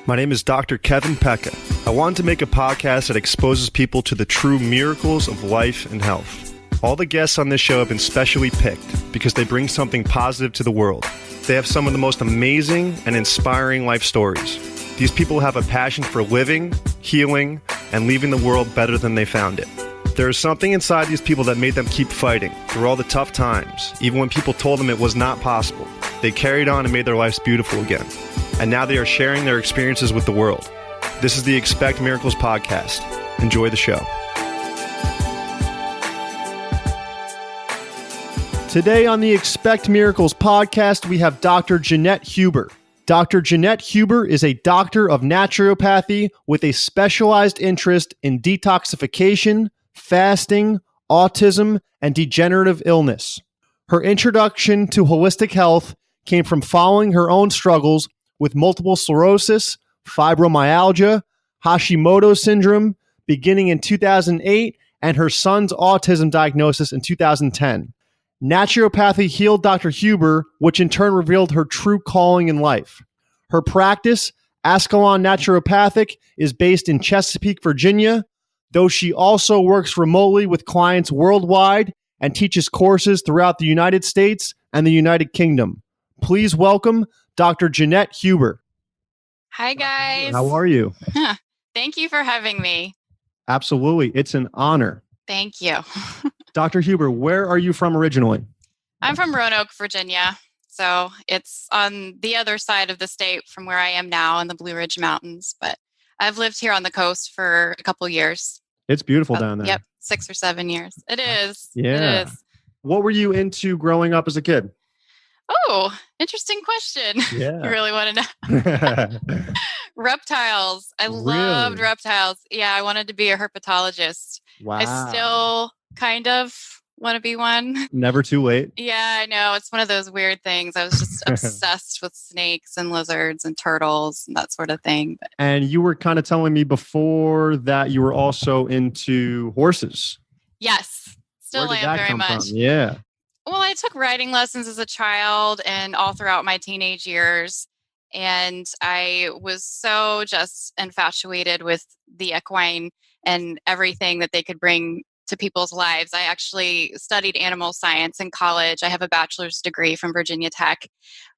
My name is Dr. Kevin Pecca. I wanted to make a podcast that exposes people to the true miracles of life and health. All the guests on this show have been specially picked because they bring something positive to the world. They have some of the most amazing and inspiring life stories. These people have a passion for living, healing, and leaving the world better than they found it. There is something inside these people that made them keep fighting through all the tough times, even when people told them it was not possible. They carried on and made their lives beautiful again. And now they are sharing their experiences with the world. This is the Expect Miracles podcast. Enjoy the show. Today on the Expect Miracles podcast, we have Dr. Gennette Huber. Dr. Gennette Huber is a doctor of naturopathy with a specialized interest in detoxification, fasting, autism, and degenerative illness. Her introduction to holistic health came from following her own struggles with multiple sclerosis, fibromyalgia, Hashimoto syndrome beginning in 2008, and her son's autism diagnosis in 2010. Naturopathy healed Dr. Huber, which in turn revealed her true calling in life. Her practice, Ascalon Naturopathic, is based in Chesapeake, Virginia, though she also works remotely with clients worldwide and teaches courses throughout the United States and the United Kingdom. Please welcome Dr. Gennette Huber. Hi, guys. How are you? Thank you for having me. Absolutely. It's an honor. Thank you. Dr. Huber, where are you from originally? I'm from Roanoke, Virginia. So it's on the other side of the state from where I am now in the Blue Ridge Mountains. But I've lived here on the coast for a couple years. It's beautiful down there. Yep, 6 or 7 years. It is. Yeah. It is. What were you into growing up as a kid? Oh, interesting question. Yeah. You really want to know? Reptiles. I loved reptiles. Yeah, I wanted to be a herpetologist. Wow. I still kind of want to be one. Never too late. Yeah, I know. It's one of those weird things. I was just obsessed with snakes and lizards and turtles and that sort of thing. But And you were kind of telling me before that you were also into horses. yes, still Where did am that very come much. from? Yeah. Well, I took riding lessons as a child and all throughout my teenage years. And I was so just infatuated with the equine and everything that they could bring to people's lives. I actually studied animal science in college. I have a bachelor's degree from Virginia Tech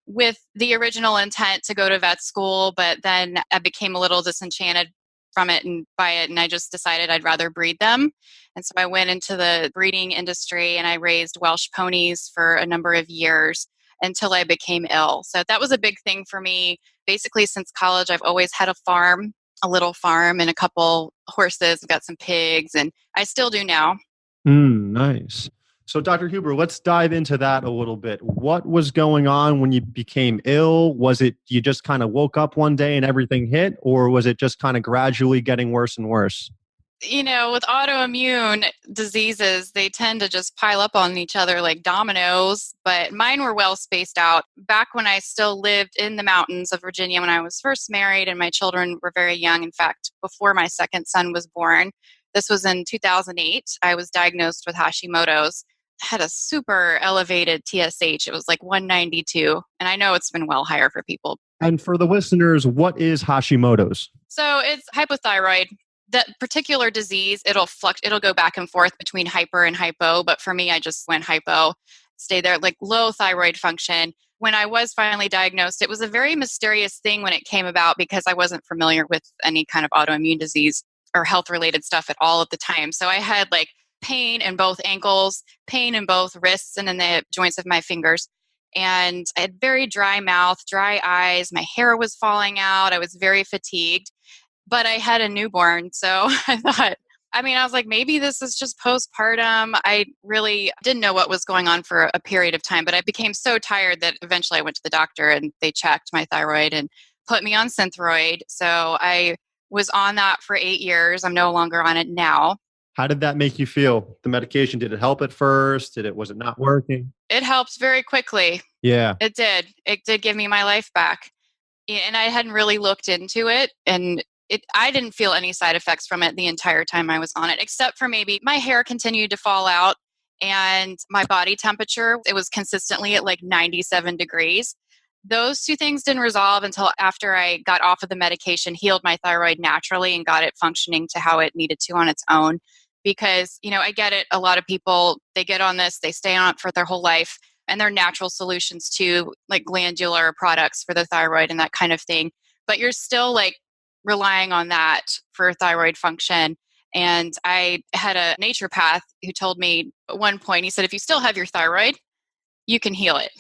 with the original intent to go to vet school, but then I became a little disenchanted from it and by it, and I just decided I'd rather breed them. And so I went into the breeding industry and I raised Welsh ponies for a number of years until I became ill. So that was a big thing for me. Basically, since college, I've always had a little farm and a couple horses. I've got some pigs, and I still do now. Nice. So Dr. Huber, let's dive into that a little bit. What was going on when you became ill? Was it you just kind of woke up one day and everything hit, or was it just kind of gradually getting worse and worse? You know, with autoimmune diseases, they tend to just pile up on each other like dominoes, but mine were well spaced out. Back when I still lived in the mountains of Virginia when I was first married and my children were very young, in fact, before my second son was born, this was in 2008, I was diagnosed with Hashimoto's. I had a super elevated TSH. It was like 192, and I know it's been well higher for people. And for the listeners, what is Hashimoto's? So it's hypothyroid. That particular disease, it'll go back and forth between hyper and hypo. But for me, I just went hypo, stayed there, like low thyroid function. When I was finally diagnosed, it was a very mysterious thing when it came about because I wasn't familiar with any kind of autoimmune disease or health-related stuff at all at the time. So I had like pain in both ankles, pain in both wrists and in the joints of my fingers. And I had very dry mouth, dry eyes. My hair was falling out. I was very fatigued. But I had a newborn, so I was like, maybe this is just postpartum. I really didn't know what was going on for a period of time, but I became so tired that eventually I went to the doctor and they checked my thyroid and put me on Synthroid. So I was on that for 8 years. I'm no longer on it now. How did that make you feel? The medication, did it help at first? Was it not working? It helped very quickly. Yeah. It did. It did give me my life back. And I hadn't really looked into it. And I didn't feel any side effects from it the entire time I was on it, except for maybe my hair continued to fall out and my body temperature, it was consistently at like 97 degrees. those two things didn't resolve until after I got off of the medication, healed my thyroid naturally and got it functioning to how it needed to on its own. Because, I get it. A lot of people, they get on this, they stay on it for their whole life, and they're natural solutions to like glandular products for the thyroid and that kind of thing. But you're still like relying on that for thyroid function. And I had a naturopath who told me at one point, he said, if you still have your thyroid, you can heal it.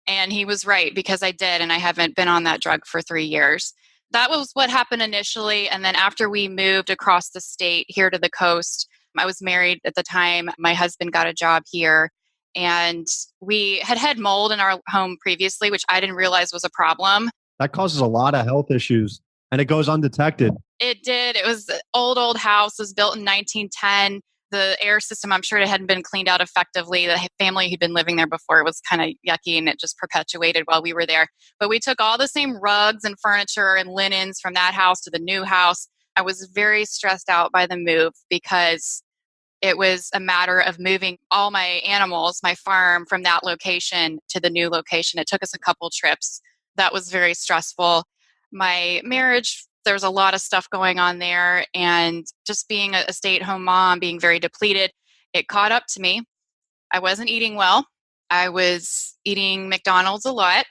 And he was right, because I did, and I haven't been on that drug for 3 years. That was what happened initially. And then after we moved across the state here to the coast, I was married at the time. My husband got a job here, and we had mold in our home previously, which I didn't realize was a problem. That causes a lot of health issues and it goes undetected. It did. It was an old house. It was built in 1910. The air system, I'm sure it hadn't been cleaned out effectively. The family who'd been living there before was kind of yucky, and it just perpetuated while we were there. But we took all the same rugs and furniture and linens from that house to the new house. I was very stressed out by the move because it was a matter of moving all my animals, my farm, from that location to the new location. It took us a couple trips. That was very stressful. My marriage, there was a lot of stuff going on there, and just being a stay-at-home mom, being very depleted, it caught up to me. I wasn't eating well. I was eating McDonald's a lot,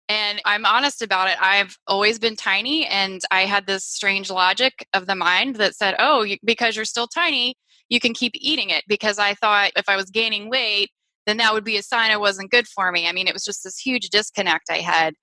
and I'm honest about it. I've always been tiny, and I had this strange logic of the mind that said, because you're still tiny, you can keep eating it, because I thought if I was gaining weight, then that would be a sign it wasn't good for me. I mean, it was just this huge disconnect I had.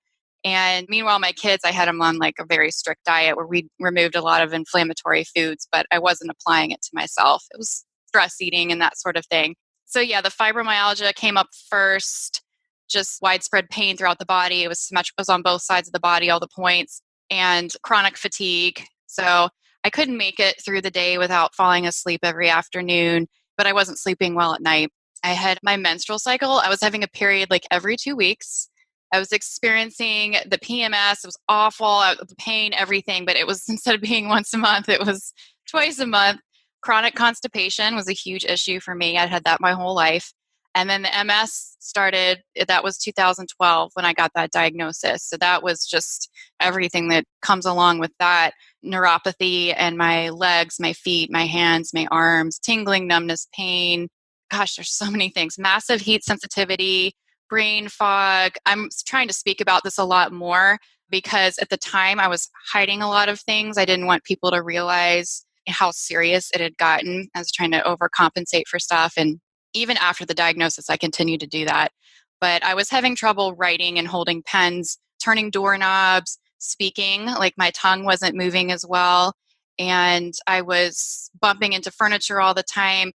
And meanwhile, my kids, I had them on like a very strict diet where we removed a lot of inflammatory foods, but I wasn't applying it to myself. It was stress eating and that sort of thing. So yeah, the fibromyalgia came up first, just widespread pain throughout the body. It was on both sides of the body, all the points, and chronic fatigue. So I couldn't make it through the day without falling asleep every afternoon, but I wasn't sleeping well at night. I had my menstrual cycle. I was having a period like every 2 weeks. I was experiencing the PMS. It was awful, the pain, everything. But it was, instead of being once a month, it was twice a month. Chronic constipation was a huge issue for me. I'd had that my whole life. And then the MS started, that was 2012 when I got that diagnosis. So that was just everything that comes along with that. Neuropathy and my legs, my feet, my hands, my arms, tingling, numbness, pain. Gosh, there's so many things. Massive heat sensitivity, brain fog. I'm trying to speak about this a lot more because at the time I was hiding a lot of things. I didn't want people to realize how serious it had gotten. I was trying to overcompensate for stuff. And even after the diagnosis, I continued to do that. But I was having trouble writing and holding pens, turning doorknobs, speaking, like my tongue wasn't moving as well. And I was bumping into furniture all the time.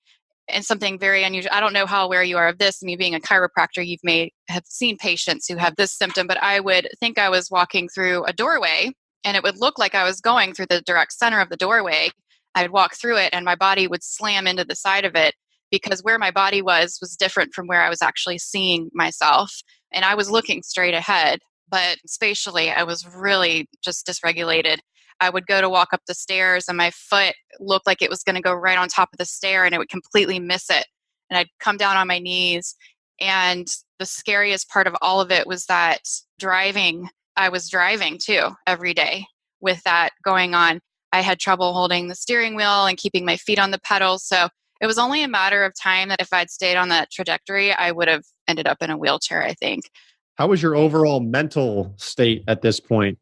And something very unusual. I don't know how aware you are of this. Me being a chiropractor, have seen patients who have this symptom, but I would think I was walking through a doorway and it would look like I was going through the direct center of the doorway. I'd walk through it and my body would slam into the side of it because where my body was different from where I was actually seeing myself. And I was looking straight ahead, but spatially I was really just dysregulated. I would go to walk up the stairs and my foot looked like it was going to go right on top of the stair and it would completely miss it. And I'd come down on my knees. And the scariest part of all of it was that I was driving too every day with that going on. I had trouble holding the steering wheel and keeping my feet on the pedals. So it was only a matter of time that if I'd stayed on that trajectory, I would have ended up in a wheelchair, I think. How was your overall mental state at this point?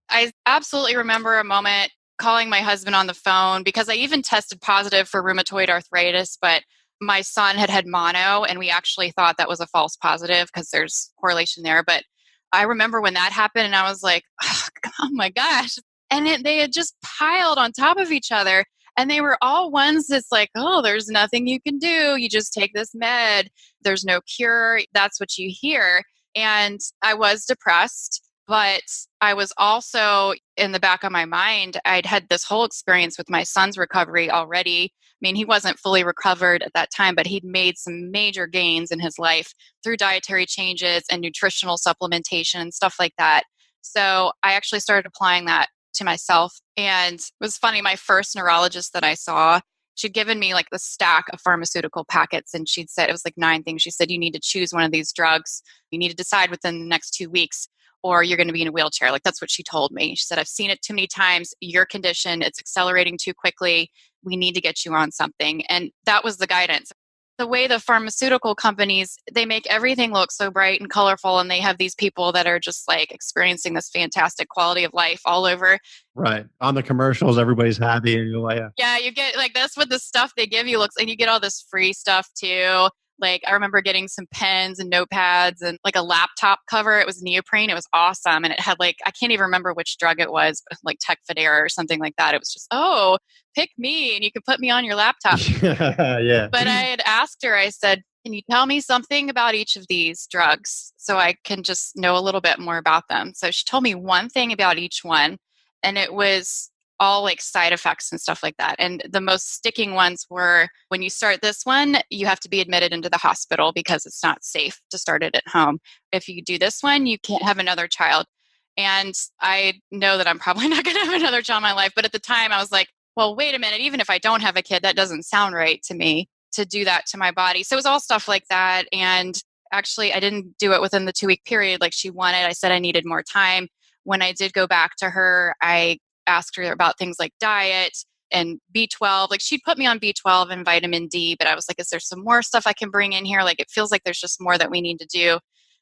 I absolutely remember a moment calling my husband on the phone because I even tested positive for rheumatoid arthritis, but my son had mono and we actually thought that was a false positive because there's correlation there. But I remember when that happened and I was like, oh my gosh. And they had just piled on top of each other. And they were all ones that's like, oh, there's nothing you can do. You just take this med. There's no cure. That's what you hear. And I was depressed. But I was also in the back of my mind, I'd had this whole experience with my son's recovery already. I mean, he wasn't fully recovered at that time, but he'd made some major gains in his life through dietary changes and nutritional supplementation and stuff like that. So I actually started applying that to myself. And it was funny, my first neurologist that I saw, she'd given me like the stack of pharmaceutical packets, and she'd said, it was like 9 things. She said, you need to choose one of these drugs. You need to decide within the next 2 weeks, or you're going to be in a wheelchair. Like, that's what she told me. She said, I've seen it too many times. Your condition, it's accelerating too quickly. We need to get you on something. And that was the guidance. The way the pharmaceutical companies, they make everything look so bright and colorful, and they have these people that are just like experiencing this fantastic quality of life all over. Right. On the commercials, everybody's happy and you're like, Yeah, you get like, that's what the stuff they give you looks like. You get all this free stuff too. Like, I remember getting some pens and notepads and like a laptop cover. It was neoprene. It was awesome. And it had like, I can't even remember which drug it was, but like Tecfidera or something like that. It was just, oh, pick me and you can put me on your laptop. yeah. But I had asked her, I said, can you tell me something about each of these drugs so I can just know a little bit more about them? So she told me one thing about each one, and it was all like side effects and stuff like that. And the most sticking ones were, when you start this one, you have to be admitted into the hospital because it's not safe to start it at home. If you do this one, you can't have another child. And I know that I'm probably not going to have another child in my life. But at the time I was like, well, wait a minute, even if I don't have a kid, that doesn't sound right to me to do that to my body. So it was all stuff like that. And actually, I didn't do it within the 2-week period like she wanted. I said I needed more time. When I did go back to her, I asked her about things like diet and B12. Like, she'd put me on B12 and vitamin D, but I was like, is there some more stuff I can bring in here? Like, it feels like there's just more that we need to do.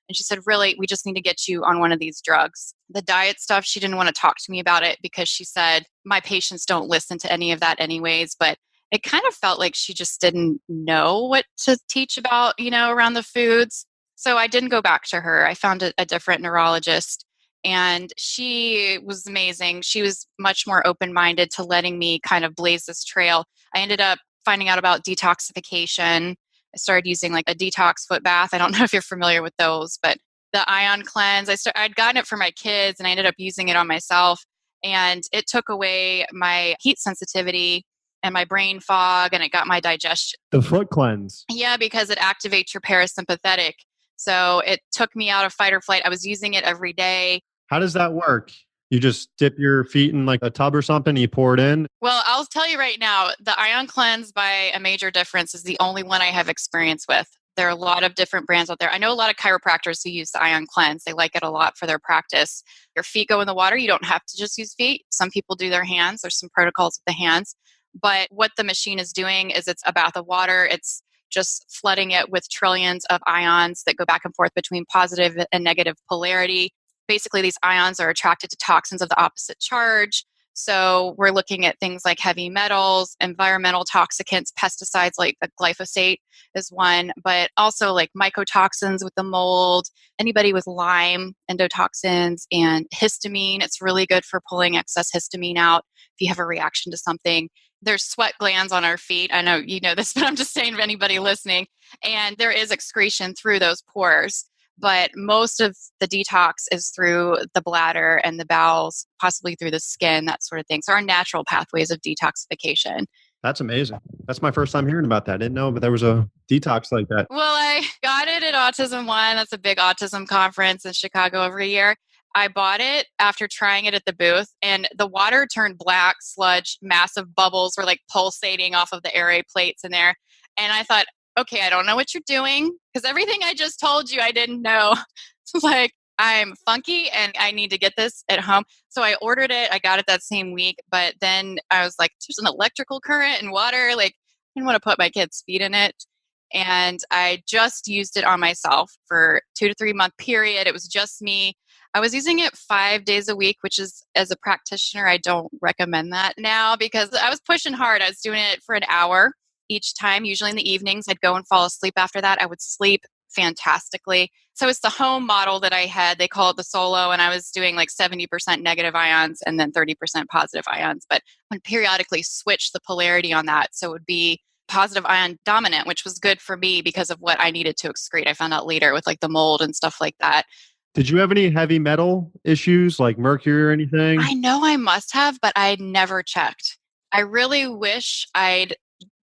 And she said, really, we just need to get you on one of these drugs. The diet stuff, she didn't want to talk to me about it because she said, my patients don't listen to any of that anyways. But it kind of felt like she just didn't know what to teach about, around the foods. So I didn't go back to her. I found a different neurologist, and she was amazing. She was much more open-minded to letting me kind of blaze this trail. I ended up finding out about detoxification. I started using like a detox foot bath. I don't know if you're familiar with those, but the ion cleanse, I'd gotten it for my kids and I ended up using it on myself. And it took away my heat sensitivity and my brain fog, and it got my digestion. The foot cleanse. Yeah, because it activates your parasympathetic. So it took me out of fight or flight. I was using it every day. How does that work? You just dip your feet in like a tub or something, and you pour it in? Well, I'll tell you right now, the Ion Cleanse by A Major Difference is the only one I have experience with. There are a lot of different brands out there. I know a lot of chiropractors who use the Ion Cleanse. They like it a lot for their practice. Your feet go in the water. You don't have to just use feet. Some people do their hands. There's some protocols with the hands. But what the machine is doing is it's a bath of water. It's just flooding it with trillions of ions that go back and forth between positive and negative polarity. Basically, these ions are attracted to toxins of the opposite charge. So we're looking at things like heavy metals, environmental toxicants, pesticides like glyphosate is one, but also like mycotoxins with the mold, anybody with Lyme, endotoxins, and histamine. It's really good for pulling excess histamine out if you have a reaction to something. There's sweat glands on our feet. I know you know this, but I'm just saying for anybody listening. And there is excretion through those pores. But most of the detox is through the bladder and the bowels, possibly through the skin, that sort of thing. So our natural pathways of detoxification. That's amazing. That's my first time hearing about that. I didn't know, but there was a detox like that. Well, I got it at Autism One. That's a big autism conference in Chicago every year. I bought it after trying it at the booth, and the water turned black, sludge, massive bubbles were like pulsating off of the airway plates in there. And I thought, okay, I don't know what you're doing, because everything I just told you, I didn't know. Like, I'm funky and I need to get this at home. So I ordered it. I got it that same week. But then I was like, there's an electrical current and water. Like, I didn't want to put my kids' feet in it. And I just used it on myself for 2 to 3 month period. It was just me. I was using it 5 days a week, which is, as a practitioner, I don't recommend that now because I was pushing hard. I was doing it for an hour each time, usually in the evenings. I'd go and fall asleep after that. I would sleep fantastically. So it's the home model that I had. They call it the solo, and I was doing like 70% negative ions and then 30% positive ions. But I would periodically switch the polarity on that. So it would be positive ion dominant, which was good for me because of what I needed to excrete. I found out later with like the mold and stuff like that. Did you have any heavy metal issues like mercury or anything? I know I must have, but I never checked. I really wish I'd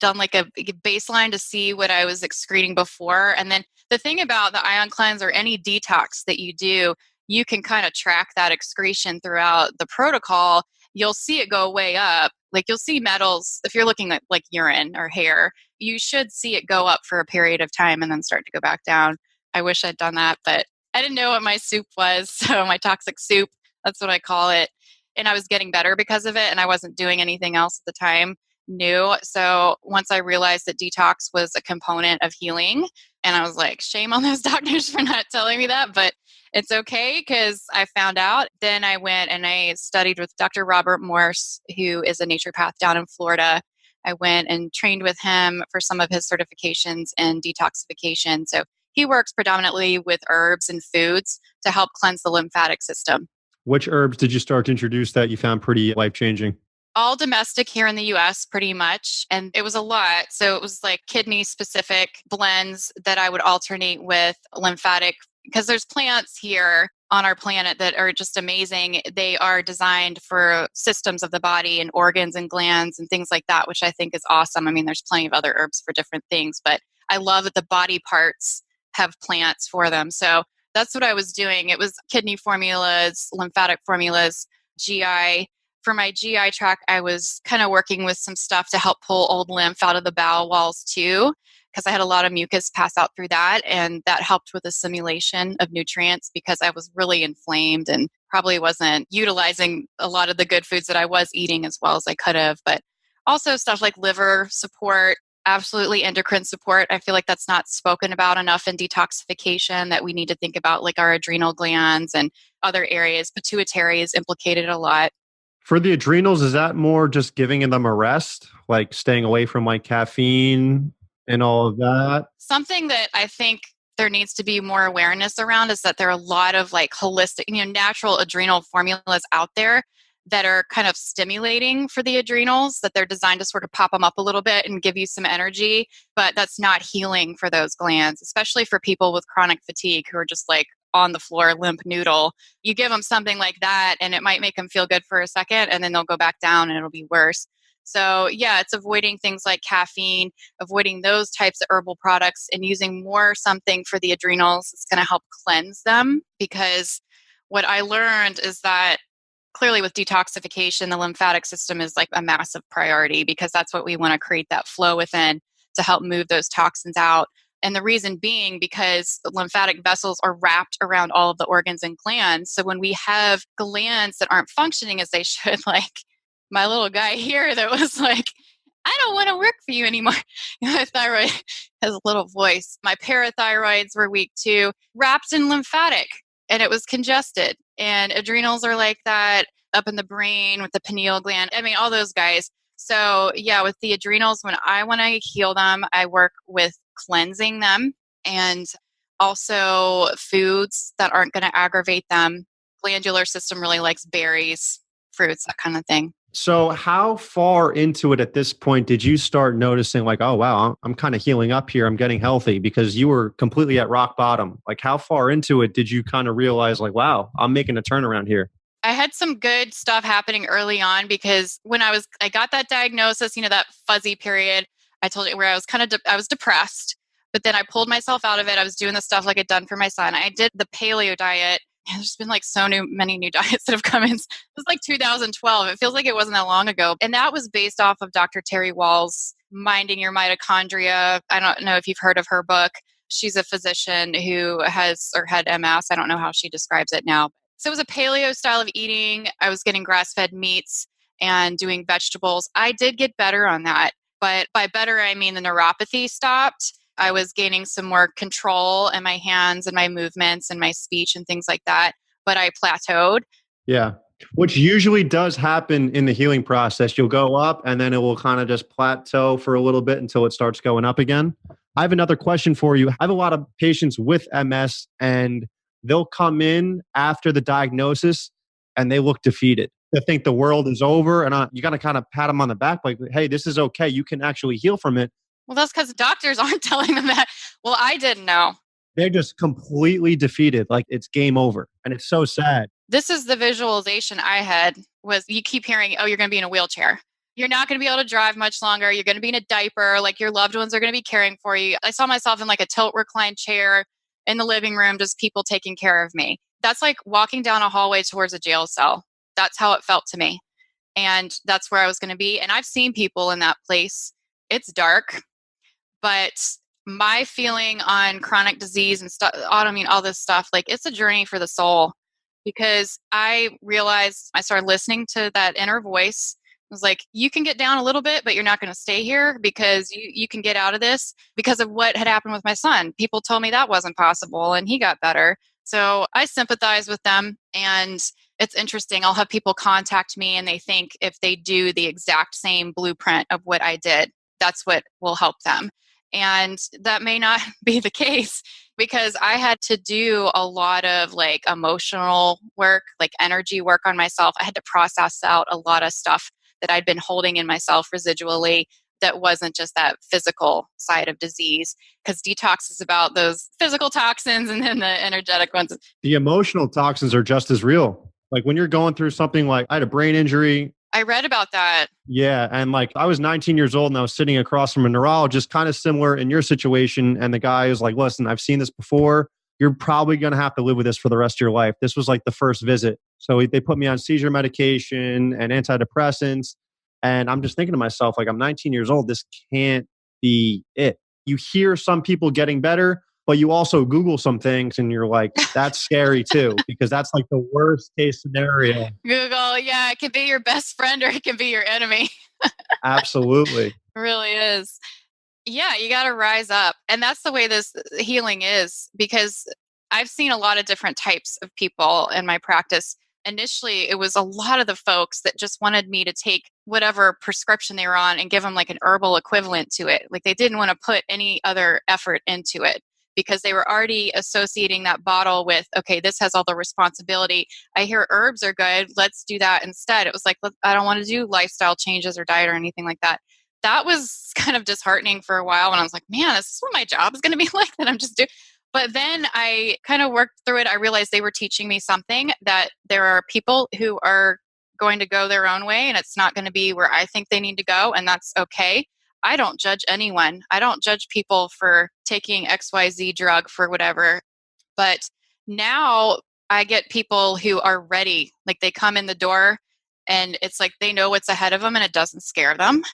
done like a baseline to see what I was excreting before. And then the thing about the ion cleanse or any detox that you do, you can kind of track that excretion throughout the protocol. You'll see it go way up Like you'll see metals, if you're looking at like urine or hair, you should see it go up for a period of time and then start to go back down. I wish I'd done that, but I didn't know what my soup was. So my toxic soup, that's what I call it. And I was getting better because of it. And I wasn't doing anything else at the time new. So once I realized that detox was a component of healing, and I was like, shame on those doctors for not telling me that, but it's okay because I found out. Then I went and I studied with Dr. Robert Morse, who is a naturopath down in Florida. I went and trained with him for some of his certifications in detoxification. So he works predominantly with herbs and foods to help cleanse the lymphatic system. Which herbs did you start to introduce that you found pretty life-changing? All domestic here in the US, pretty much. And it was a lot. So it was like kidney specific blends that I would alternate with lymphatic, because there's plants here on our planet that are just amazing. They are designed for systems of the body and organs and glands and things like that, which I think is awesome. I mean, there's plenty of other herbs for different things, but I love that the body parts have plants for them. So that's what I was doing. It was kidney formulas, lymphatic formulas, GI. For my GI tract, I was kind of working with some stuff to help pull old lymph out of the bowel walls too, because I had a lot of mucus pass out through that. And that helped with assimilation of nutrients because I was really inflamed and probably wasn't utilizing a lot of the good foods that I was eating as well as I could have. But also stuff like liver support, absolutely endocrine support. I feel like that's not spoken about enough in detoxification, that we need to think about like our adrenal glands and other areas. Pituitary is implicated a lot. For the adrenals, is that more just giving them a rest, like staying away from like caffeine and all of that? Something that I think there needs to be more awareness around is that there are a lot of like holistic, natural adrenal formulas out there that are kind of stimulating for the adrenals, that they're designed to sort of pop them up a little bit and give you some energy, but that's not healing for those glands, especially for people with chronic fatigue who are just like on the floor, limp noodle. You give them something like that and it might make them feel good for a second and then they'll go back down and it'll be worse. So yeah, it's avoiding things like caffeine, avoiding those types of herbal products and using more something for the adrenals. It's going to help cleanse them, because what I learned is that clearly with detoxification, the lymphatic system is like a massive priority, because that's what we want to create, that flow within to help move those toxins out. And the reason being because the lymphatic vessels are wrapped around all of the organs and glands. So when we have glands that aren't functioning as they should, like my little guy here that was like, I don't want to work for you anymore. My thyroid has a little voice. My parathyroids were weak too, wrapped in lymphatic, and it was congested. And adrenals are like that, up in the brain with the pineal gland. I mean, all those guys. So yeah, with the adrenals, when I want to heal them, I work with cleansing them and also foods that aren't going to aggravate them. Glandular system really likes berries, fruits, that kind of thing. So how far into it at this point did you start noticing like, oh, wow, I'm kind of healing up here. I'm getting healthy, because you were completely at rock bottom. Like how far into it did you kind of realize like, wow, I'm making a turnaround here? I had some good stuff happening early on, because when I got that diagnosis, that fuzzy period I told you where I was I was depressed, but then I pulled myself out of it. I was doing the stuff like I'd done for my son. I did the paleo diet. There's been like many new diets that have come in. It was like 2012. It feels like it wasn't that long ago. And that was based off of Dr. Terry Wall's Minding Your Mitochondria. I don't know if you've heard of her book. She's a physician who has or had MS. I don't know how she describes it now. So it was a paleo style of eating. I was getting grass-fed meats and doing vegetables. I did get better on that. But by better, I mean the neuropathy stopped. I was gaining some more control in my hands and my movements and my speech and things like that. But I plateaued. Yeah. Which usually does happen in the healing process. You'll go up and then it will kind of just plateau for a little bit until it starts going up again. I have another question for you. I have a lot of patients with MS and they'll come in after the diagnosis and they look defeated. They think the world is over, and you got to kind of pat them on the back like, hey, this is okay. You can actually heal from it. Well, that's because doctors aren't telling them that. Well, I didn't know. They're just completely defeated. Like it's game over. And it's so sad. This is the visualization I had, was you keep hearing, oh, you're going to be in a wheelchair. You're not going to be able to drive much longer. You're going to be in a diaper. Like your loved ones are going to be caring for you. I saw myself in like a tilt recline chair in the living room, just people taking care of me. That's like walking down a hallway towards a jail cell. That's how it felt to me. And that's where I was going to be. And I've seen people in that place. It's dark, but my feeling on chronic disease and stuff, autoimmune, all this stuff, like it's a journey for the soul, because I realized I started listening to that inner voice. It was like, you can get down a little bit, but you're not going to stay here, because you can get out of this, because of what had happened with my son. People told me that wasn't possible and he got better. So I sympathize with them. And it's interesting. I'll have people contact me and they think if they do the exact same blueprint of what I did, that's what will help them. And that may not be the case, because I had to do a lot of like emotional work, like energy work on myself. I had to process out a lot of stuff that I'd been holding in myself residually, that wasn't just that physical side of disease, because detox is about those physical toxins, and then the energetic ones. The emotional toxins are just as real. Like when you're going through something like I had a brain injury. I read about that. Yeah. And like I was 19 years old and I was sitting across from a neurologist, kind of similar in your situation. And the guy was like, listen, I've seen this before. You're probably going to have to live with this for the rest of your life. This was like the first visit. So they put me on seizure medication and antidepressants. And I'm just thinking to myself, like, I'm 19 years old. This can't be it. You hear some people getting better, but you also Google some things and you're like, that's scary too, because that's like the worst case scenario. Google, yeah, it can be your best friend or it can be your enemy. Absolutely. It really is. Yeah, you got to rise up. And that's the way this healing is, because I've seen a lot of different types of people in my practice. Initially, it was a lot of the folks that just wanted me to take whatever prescription they were on and give them like an herbal equivalent to it. Like they didn't want to put any other effort into it, because they were already associating that bottle with, okay, this has all the responsibility. I hear herbs are good. Let's do that instead. It was like, I don't want to do lifestyle changes or diet or anything like that. That was kind of disheartening for a while when I was like, man, this is what my job is going to be like, that I'm just doing. But then I kind of worked through it. I realized they were teaching me something, that there are people who are going to go their own way, and it's not going to be where I think they need to go. And that's okay. I don't judge anyone. I don't judge people for taking XYZ drug for whatever. But now I get people who are ready. Like they come in the door and it's like they know what's ahead of them and it doesn't scare them.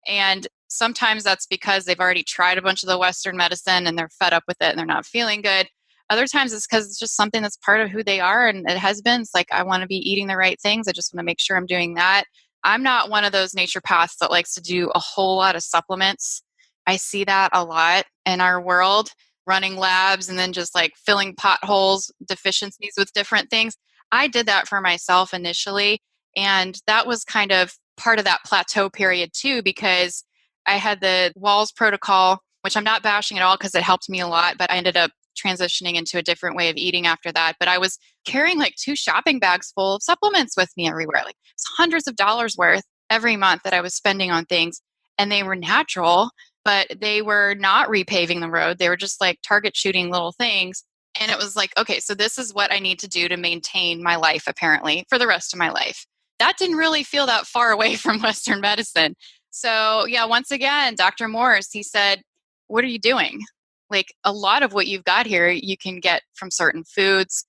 And sometimes that's because they've already tried a bunch of the Western medicine and they're fed up with it and they're not feeling good. Other times it's because it's just something that's part of who they are, and it has been. It's like, I want to be eating the right things. I just want to make sure I'm doing that. I'm not one of those naturopaths that likes to do a whole lot of supplements. I see that a lot in our world, running labs and then just like filling potholes, deficiencies with different things. I did that for myself initially. And that was kind of part of that plateau period too, because I had the Walls protocol, which I'm not bashing at all because it helped me a lot, but I ended up transitioning into a different way of eating after that. But I was carrying like 2 shopping bags full of supplements with me everywhere. Like it's hundreds of dollars worth every month that I was spending on things. And they were natural, but they were not repaving the road. They were just like target shooting little things. And it was like, okay, so this is what I need to do to maintain my life, apparently, for the rest of my life. That didn't really feel that far away from Western medicine. So yeah, once again, Dr. Morris, he said, what are you doing? Like a lot of what you've got here, you can get from certain foods.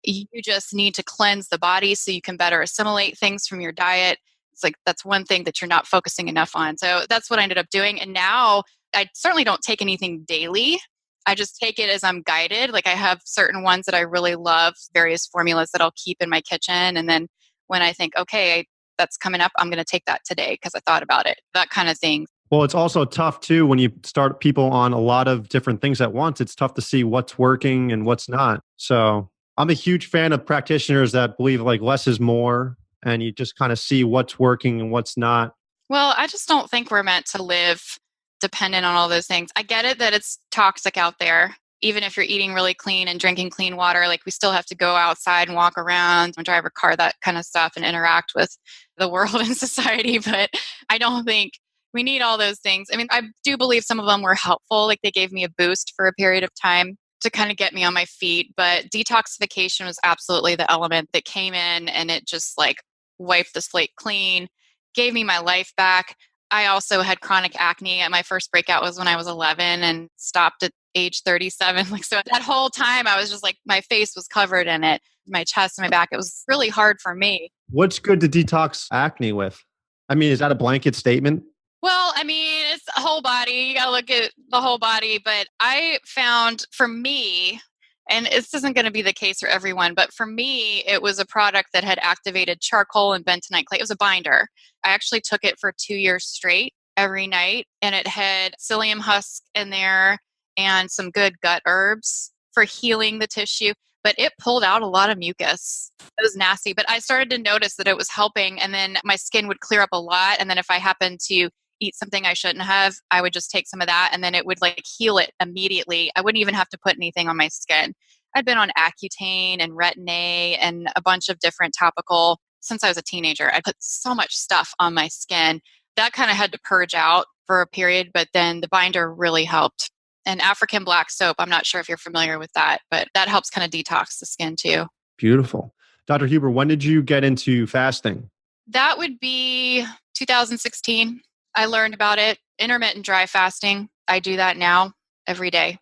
You just need to cleanse the body so you can better assimilate things from your diet. It's like, that's one thing that you're not focusing enough on. So that's what I ended up doing. And now I certainly don't take anything daily. I just take it as I'm guided. Like I have certain ones that I really love, various formulas that I'll keep in my kitchen. And then when I think, okay, that's coming up, I'm going to take that today because I thought about it, that kind of thing. Well, it's also tough too when you start people on a lot of different things at once. It's tough to see what's working and what's not. So I'm a huge fan of practitioners that believe like less is more, and you just kind of see what's working and what's not. Well, I just don't think we're meant to live dependent on all those things. I get it that it's toxic out there. Even if you're eating really clean and drinking clean water, like we still have to go outside and walk around and drive a car, that kind of stuff, and interact with the world and society. But I don't think we need all those things. I mean, I do believe some of them were helpful. Like they gave me a boost for a period of time to kind of get me on my feet. But detoxification was absolutely the element that came in and it just like wiped the slate clean, gave me my life back. I also had chronic acne. My first breakout was when I was 11 and stopped at age 37. Like, so that whole time I was just like, my face was covered in it. my chest and my back. It was really hard for me. What's good to detox acne with? I mean, is that a blanket statement? Well, I mean, it's a whole body. You got to look at the whole body. But I found for me, and this isn't going to be the case for everyone, but for me, it was a product that had activated charcoal and bentonite clay. It was a binder. I actually took it for 2 years straight every night, and it had psyllium husk in there and some good gut herbs for healing the tissue. But it pulled out a lot of mucus. It was nasty. But I started to notice that it was helping, and then my skin would clear up a lot. And then if I happened to eat something I shouldn't have, I would just take some of that and then it would like heal it immediately. I wouldn't even have to put anything on my skin. I'd been on Accutane and Retin-A and a bunch of different topical since I was a teenager. I put so much stuff on my skin. That kind of had to purge out for a period, but then the binder really helped. And African black soap, I'm not sure if you're familiar with that, but that helps kind of detox the skin too. Beautiful. Dr. Huber, when did you get into fasting? That would be 2016. I learned about it. Intermittent dry fasting. I do that now every day.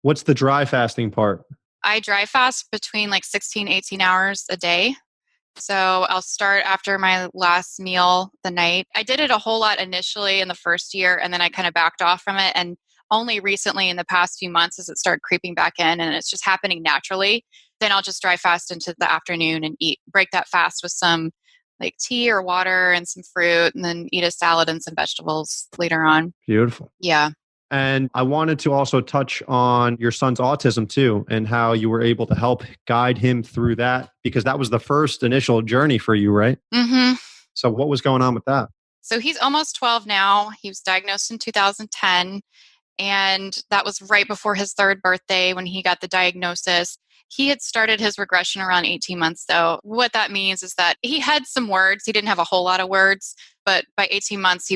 What's the dry fasting part? I dry fast between like 16, 18 hours a day. So I'll start after my last meal the night. I did it a whole lot initially in the first year, and then I kind of backed off from it. And only recently in the past few months as it started creeping back in, and it's just happening naturally. Then I'll just dry fast into the afternoon and break that fast with some like tea or water and some fruit, and then eat a salad and some vegetables later on. Beautiful. Yeah. And I wanted to also touch on your son's autism too, and how you were able to help guide him through that, because that was the first initial journey for you, right? Mm-hmm. So what was going on with that? So he's almost 12 now. He was diagnosed in 2010. And that was right before his third birthday when he got the diagnosis. He had started his regression around 18 months, though. What that means is that he had some words. He didn't have a whole lot of words, but by 18 months,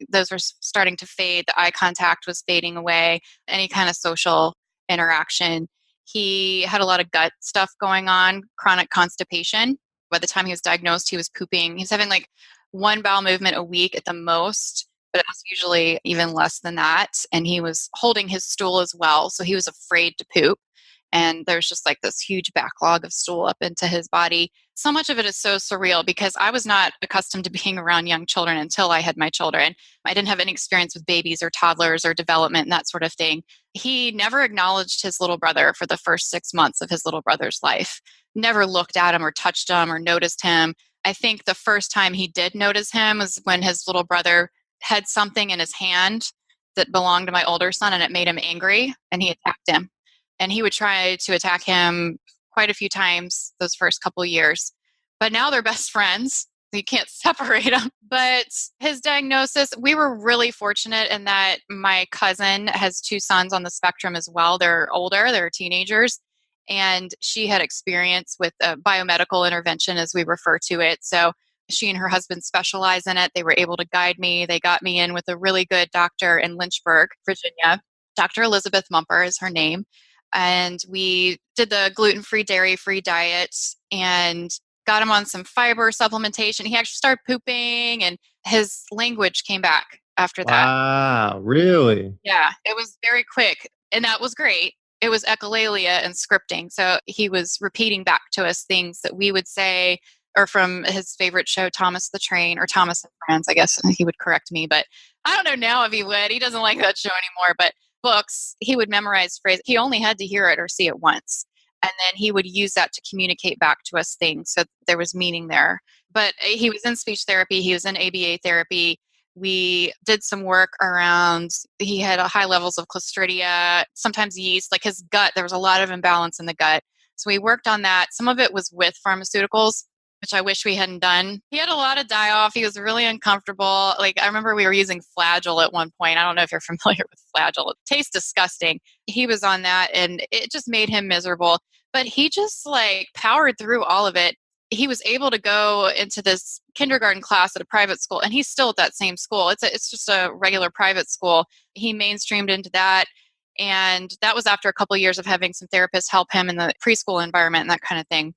those were starting to fade. The eye contact was fading away, any kind of social interaction. He had a lot of gut stuff going on, chronic constipation. By the time he was diagnosed, he was pooping. He's having like one bowel movement a week at the most, but it was usually even less than that. And he was holding his stool as well. So he was afraid to poop. And there's just like this huge backlog of stool up into his body. So much of it is so surreal because I was not accustomed to being around young children until I had my children. I didn't have any experience with babies or toddlers or development and that sort of thing. He never acknowledged his little brother for the first 6 months of his little brother's life. Never looked at him or touched him or noticed him. I think the first time he did notice him was when his little brother had something in his hand that belonged to my older son and it made him angry and he attacked him. And he would try to attack him quite a few times those first couple of years. But now they're best friends. You can't separate them. But his diagnosis, we were really fortunate in that my cousin has 2 sons on the spectrum as well. They're older, they're teenagers. And she had experience with a biomedical intervention, as we refer to it. So she and her husband specialize in it. They were able to guide me. They got me in with a really good doctor in Lynchburg, Virginia. Dr. Elizabeth Mumper is her name. And we did the gluten-free, dairy-free diet and got him on some fiber supplementation. He actually started pooping and his language came back after that. Wow, really? Yeah, it was very quick. And that was great. It was echolalia and scripting. So he was repeating back to us things that we would say, or from his favorite show, Thomas the Train, or Thomas and Friends, I guess he would correct me. But I don't know now if he would. He doesn't like that show anymore. But books, he would memorize phrases. He only had to hear it or see it once. And then he would use that to communicate back to us things. So there was meaning there. But he was in speech therapy. He was in ABA therapy. We did some work around, he had high levels of Clostridia, sometimes yeast, like his gut. There was a lot of imbalance in the gut. So we worked on that. Some of it was with pharmaceuticals, which I wish we hadn't done. He had a lot of die-off. He was really uncomfortable. Like I remember we were using Flagyl at one point. I don't know if you're familiar with Flagyl. It tastes disgusting. He was on that and it just made him miserable. But he just like powered through all of it. He was able to go into this kindergarten class at a private school, and he's still at that same school. It's just a regular private school. He mainstreamed into that. And that was after a couple of years of having some therapists help him in the preschool environment and that kind of thing.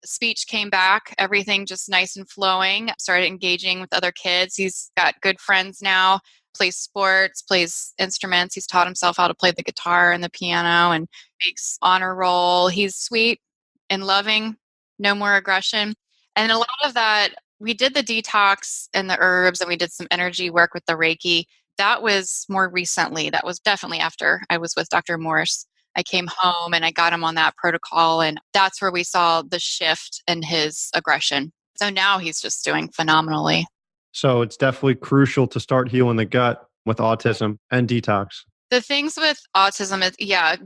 Speech came back, everything just nice and flowing, started engaging with other kids. He's got good friends now, plays sports, plays instruments. He's taught himself how to play the guitar and the piano and makes honor roll. He's sweet and loving. no more aggression. And a lot of that, we did the detox and the herbs, and we did some energy work with the Reiki. That was more recently. That was definitely after I was with Dr. Morse. I came home and I got him on that protocol, and that's where we saw the shift in his aggression. So now he's just doing phenomenally. So it's definitely crucial to start healing the gut with autism and detox. The things with autism is,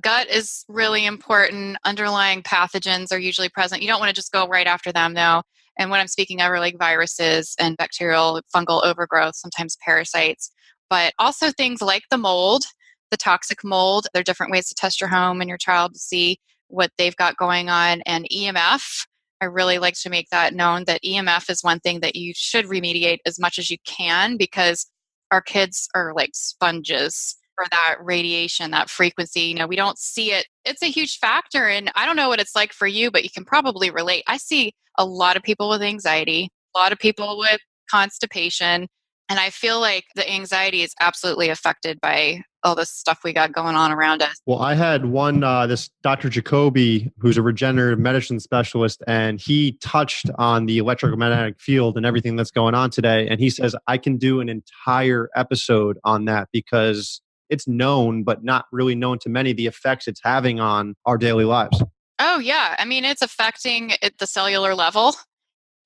gut is really important. Underlying pathogens are usually present. You don't want to just go right after them, though. And what I'm speaking of are like viruses and bacterial, fungal overgrowth, sometimes parasites, but also things like the mold, the toxic mold. There are different ways to test your home and your child to see what they've got going on. And EMF, I really like to make that known that EMF is one thing that you should remediate as much as you can, because our kids are like sponges for that radiation, that frequency. We don't see it. It's a huge factor. And I don't know what it's like for you, but you can probably relate. I see a lot of people with anxiety, a lot of people with constipation. And I feel like the anxiety is absolutely affected by all this stuff we got going on around us. Well, I had one, this Dr. Jacoby, who's a regenerative medicine specialist, and he touched on the electromagnetic field and everything that's going on today. And he says, I can do an entire episode on that because it's known, but not really known to many, the effects it's having on our daily lives. Oh, yeah. I mean, it's affecting at the cellular level.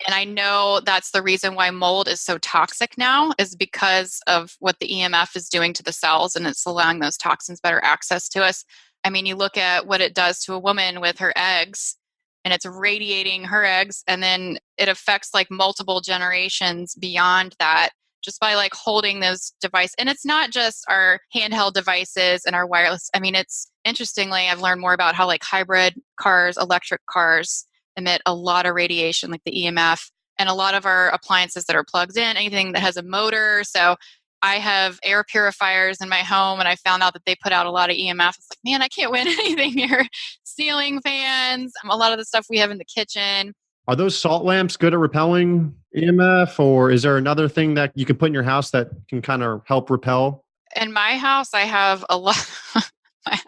And I know that's the reason why mold is so toxic now, is because of what the EMF is doing to the cells, and it's allowing those toxins better access to us. I mean, you look at what it does to a woman with her eggs, and it's radiating her eggs, and then it affects like multiple generations beyond that just by like holding those devices. And it's not just our handheld devices and our wireless. I mean, it's interestingly, I've learned more about how like hybrid cars, electric cars emit a lot of radiation, like the EMF, and a lot of our appliances that are plugged in, anything that has a motor. So I have air purifiers in my home, and I found out that they put out a lot of EMF. It's like, man, I can't win anything here. Ceiling fans, a lot of the stuff we have in the kitchen. Are those salt lamps good at repelling EMF, or is there another thing that you can put in your house that can kind of help repel? In my house, I have a lot. my,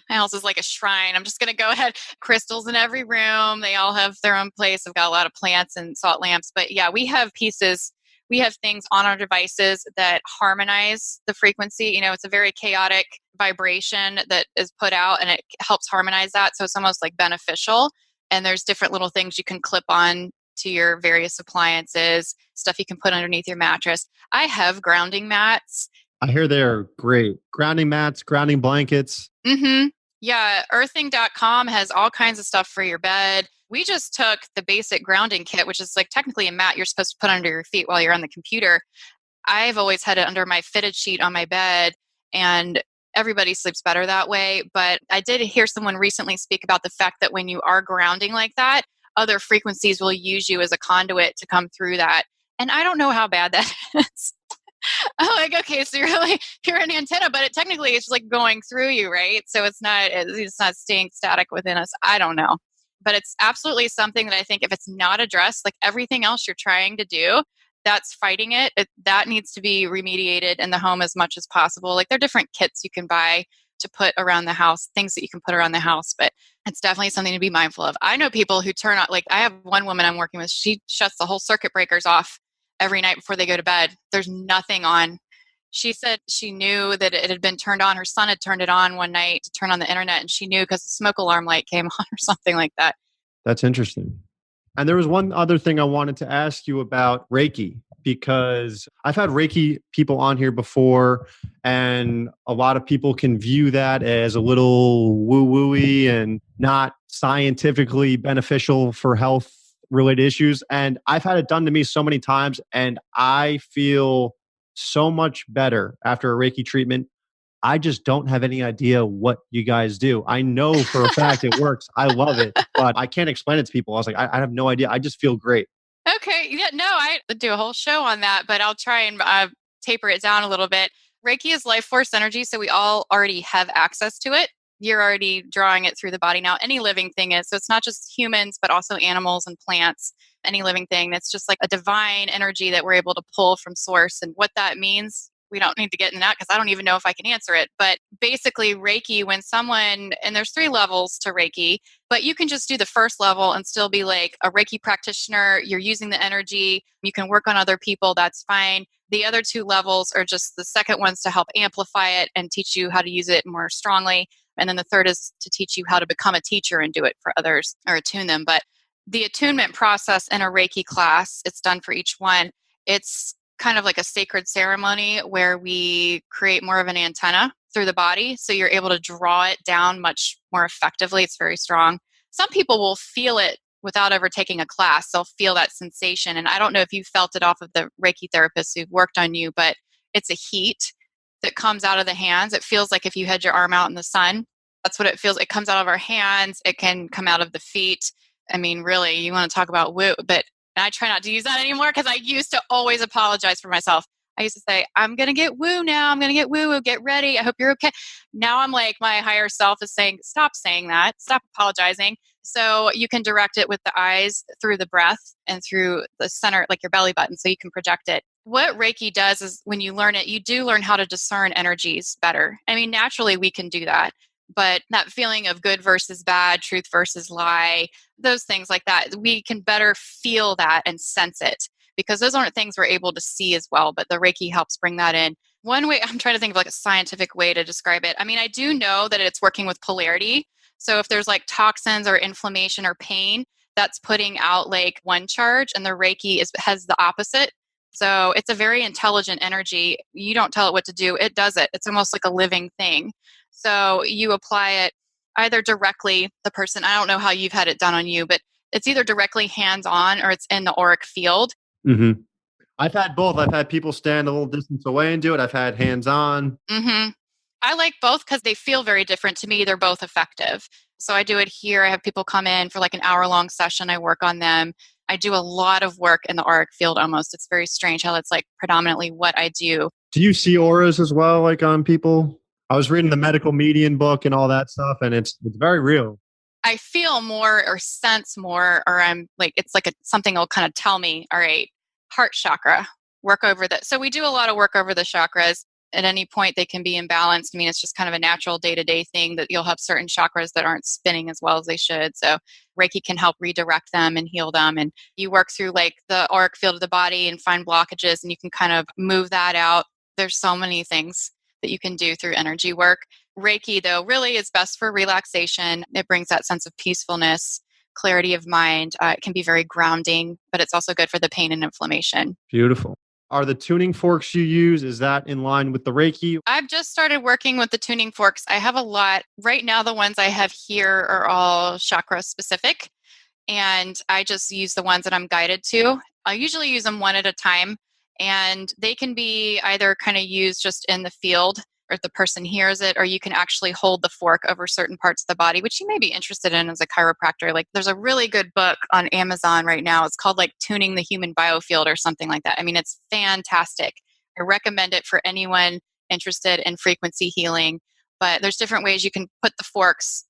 my house is like a shrine. I'm just going to go ahead. Crystals in every room. They all have their own place. I've got a lot of plants and salt lamps. But yeah, we have things on our devices that harmonize the frequency. It's a very chaotic vibration that is put out, and it helps harmonize that. So it's almost like beneficial. And there's different little things you can clip on to your various appliances, stuff you can put underneath your mattress. I have grounding mats. I hear they're great. Grounding mats, grounding blankets. Mm-hmm. Yeah, earthing.com has all kinds of stuff for your bed. We just took the basic grounding kit, which is like technically a mat you're supposed to put under your feet while you're on the computer. I've always had it under my fitted sheet on my bed, and everybody sleeps better that way. But I did hear someone recently speak about the fact that when you are grounding like that, other frequencies will use you as a conduit to come through that. And I don't know how bad that is. I'm like, okay, so you're an antenna, but technically it's like going through you, right? So it's not staying static within us. I don't know. But it's absolutely something that I think if it's not addressed, like everything else you're trying to do, that's fighting it. That needs to be remediated in the home as much as possible. Like there are different kits you can buy to put around the house, things that you can put around the house, but it's definitely something to be mindful of. I know people who turn on, like I have one woman I'm working with, she shuts the whole circuit breakers off every night before they go to bed. There's nothing on. She said she knew that it had been turned on. Her son had turned it on one night to turn on the internet, and she knew because the smoke alarm light came on or something like that. That's interesting. And there was one other thing I wanted to ask you about Reiki, because I've had Reiki people on here before, and a lot of people can view that as a little woo-woo-y and not scientifically beneficial for health related issues. And I've had it done to me so many times, and I feel so much better after a Reiki treatment. I just don't have any idea what you guys do. I know for a fact it works. I love it, but I can't explain it to people. I was like, I have no idea. I just feel great. Okay. Yeah, no, I do a whole show on that, but I'll try and taper it down a little bit. Reiki is life force energy, so we all already have access to it. You're already drawing it through the body now. Any living thing is. So it's not just humans, but also animals and plants. Any living thing that's just like a divine energy that we're able to pull from source. And what that means, we don't need to get into that because I don't even know if I can answer it. But basically, Reiki, when someone, and there's 3 levels to Reiki, but you can just do the first level and still be like a Reiki practitioner. You're using the energy. You can work on other people. That's fine. The other 2 levels are just the second ones to help amplify it and teach you how to use it more strongly. And then the third is to teach you how to become a teacher and do it for others or attune them. But the attunement process in a Reiki class, it's done for each one. It's kind of like a sacred ceremony where we create more of an antenna through the body. So you're able to draw it down much more effectively. It's very strong. Some people will feel it without ever taking a class. They'll feel that sensation. And I don't know if you felt it off of the Reiki therapists who've worked on you, but it's a heat that comes out of the hands. It feels like if you had your arm out in the sun. That's what it feels. It comes out of our hands. It can come out of the feet. I mean, really, you want to talk about woo, but I try not to use that anymore because I used to always apologize for myself. I used to say, I'm going to get woo now. I'm going to get woo. Get ready. I hope you're okay. Now I'm like, my higher self is saying, stop saying that. Stop apologizing. So you can direct it with the eyes through the breath and through the center, like your belly button, so you can project it. What Reiki does is when you learn it, you do learn how to discern energies better. I mean, naturally we can do that. But that feeling of good versus bad, truth versus lie, those things like that, we can better feel that and sense it because those aren't things we're able to see as well. But the Reiki helps bring that in. One way, I'm trying to think of like a scientific way to describe it. I mean, I do know that it's working with polarity. So if there's like toxins or inflammation or pain, that's putting out like one charge, and the Reiki has the opposite. So it's a very intelligent energy. You don't tell it what to do. It does it. It's almost like a living thing. So you apply it either directly, the person, I don't know how you've had it done on you, but it's either directly hands-on or it's in the auric field. Mm-hmm. I've had both. I've had people stand a little distance away and do it. I've had hands-on. Mm-hmm. I like both because they feel very different to me. They're both effective. So I do it here. I have people come in for like an hour-long session. I work on them. I do a lot of work in the auric field almost. It's very strange how it's like predominantly what I do. Do you see auras as well, like on people? I was reading the medical median book and all that stuff, and it's very real. I feel more or sense more, or I'm like, it's like something will kind of tell me, all right, heart chakra, work over that. So we do a lot of work over the chakras. At any point, they can be imbalanced. I mean, it's just kind of a natural day-to-day thing that you'll have certain chakras that aren't spinning as well as they should. So Reiki can help redirect them and heal them. And you work through like the auric field of the body and find blockages, and you can kind of move that out. There's so many things that you can do through energy work. Reiki, though, really is best for relaxation. It brings that sense of peacefulness, clarity of mind. It can be very grounding, but it's also good for the pain and inflammation. Beautiful. Are the tuning forks you use, is that in line with the Reiki? I've just started working with the tuning forks. I have a lot. Right now, the ones I have here are all chakra specific, and I just use the ones that I'm guided to. I usually use them one at a time, and they can be either kind of used just in the field or if the person hears it, or you can actually hold the fork over certain parts of the body, which you may be interested in as a chiropractor. Like there's a really good book on Amazon right now. It's called like Tuning the Human Biofield or something like that. I mean, it's fantastic. I recommend it for anyone interested in frequency healing. But there's different ways you can put the forks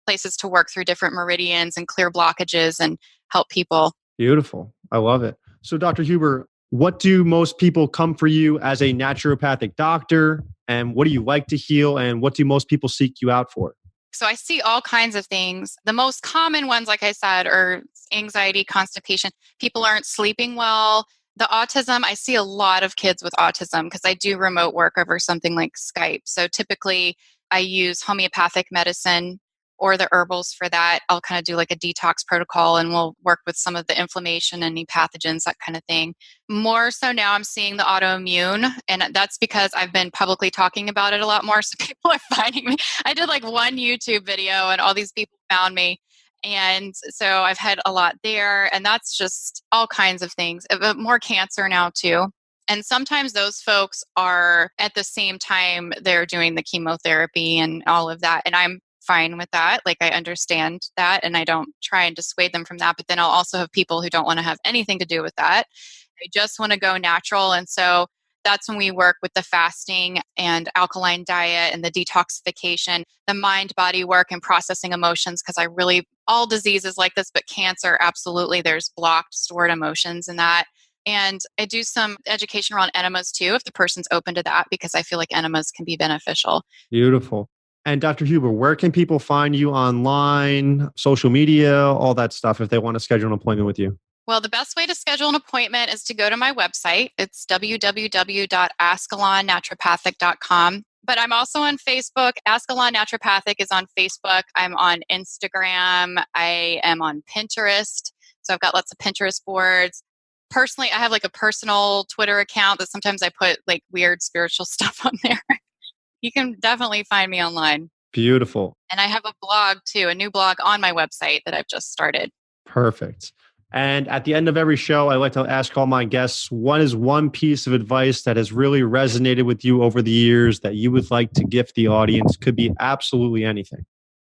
places to work through different meridians and clear blockages and help people. Beautiful. I love it. So Dr. Huber, what do most people come for you as a naturopathic doctor? And what do you like to heal? And what do most people seek you out for? So I see all kinds of things. The most common ones, like I said, are anxiety, constipation. People aren't sleeping well. The autism, I see a lot of kids with autism because I do remote work over something like Skype. So typically I use homeopathic medicine or the herbals for that. I'll kind of do like a detox protocol and we'll work with some of the inflammation, any pathogens, that kind of thing. More so now I'm seeing the autoimmune, and that's because I've been publicly talking about it a lot more. So people are finding me. I did like one YouTube video and all these people found me. And so I've had a lot there, and that's just all kinds of things. But more cancer now too. And sometimes those folks are at the same time they're doing the chemotherapy and all of that. And I'm fine with that. Like I understand that and I don't try and dissuade them from that. But then I'll also have people who don't want to have anything to do with that. They just want to go natural. And so that's when we work with the fasting and alkaline diet and the detoxification, the mind body work and processing emotions. Because all diseases like this, but cancer, absolutely, there's blocked, stored emotions in that. And I do some education around enemas too, if the person's open to that, because I feel like enemas can be beneficial. Beautiful. And Dr. Huber, where can people find you online, social media, all that stuff if they want to schedule an appointment with you? Well, the best way to schedule an appointment is to go to my website. It's www.ascalonnaturopathic.com. But I'm also on Facebook. Ascalon Naturopathic is on Facebook. I'm on Instagram. I am on Pinterest. So I've got lots of Pinterest boards. Personally, I have like a personal Twitter account that sometimes I put like weird spiritual stuff on there. You can definitely find me online. Beautiful. And I have a blog too, a new blog on my website that I've just started. Perfect. And at the end of every show, I like to ask all my guests, what is one piece of advice that has really resonated with you over the years that you would like to gift the audience? Could be absolutely anything.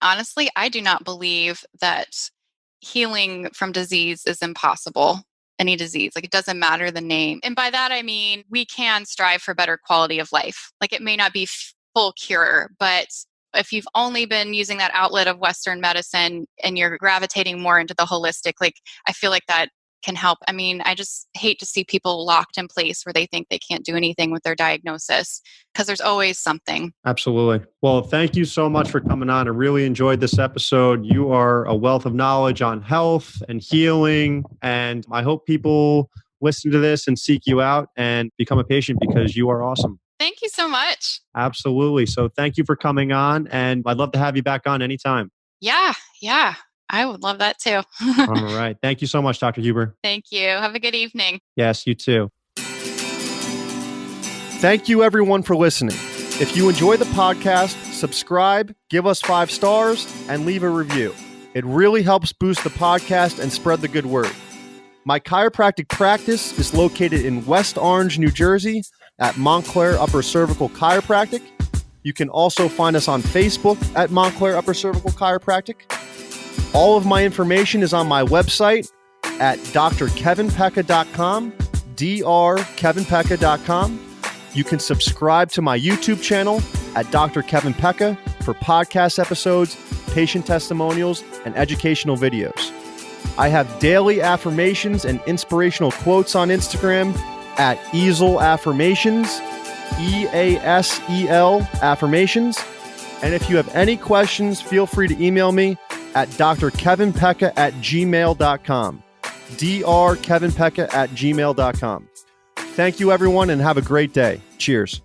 Honestly, I do not believe that healing from disease is impossible. Any disease, like it doesn't matter the name. And by that, I mean, we can strive for better quality of life. Like it may not be full cure, but if you've only been using that outlet of Western medicine and you're gravitating more into the holistic, like I feel like that can help. I mean, I just hate to see people locked in place where they think they can't do anything with their diagnosis because there's always something. Absolutely. Well, thank you so much for coming on. I really enjoyed this episode. You are a wealth of knowledge on health and healing. And I hope people listen to this and seek you out and become a patient because you are awesome. Thank you so much. Absolutely. So thank you for coming on. And I'd love to have you back on anytime. Yeah. I would love that too. All right. Thank you so much, Dr. Huber. Thank you. Have a good evening. Yes, you too. Thank you, everyone, for listening. If you enjoy the podcast, subscribe, give us 5 stars, and leave a review. It really helps boost the podcast and spread the good word. My chiropractic practice is located in West Orange, New Jersey at Montclair Upper Cervical Chiropractic. You can also find us on Facebook at Montclair Upper Cervical Chiropractic. All of my information is on my website at drkevinpecca.com, drkevinpecca.com. You can subscribe to my YouTube channel at Dr. Kevin Pecca for podcast episodes, patient testimonials, and educational videos. I have daily affirmations and inspirational quotes on Instagram at Easel Affirmations, EASEL Affirmations. And if you have any questions, feel free to email me at drkevinpecca@gmail.com, drkevinpecca@gmail.com. Thank you, everyone, and have a great day. Cheers.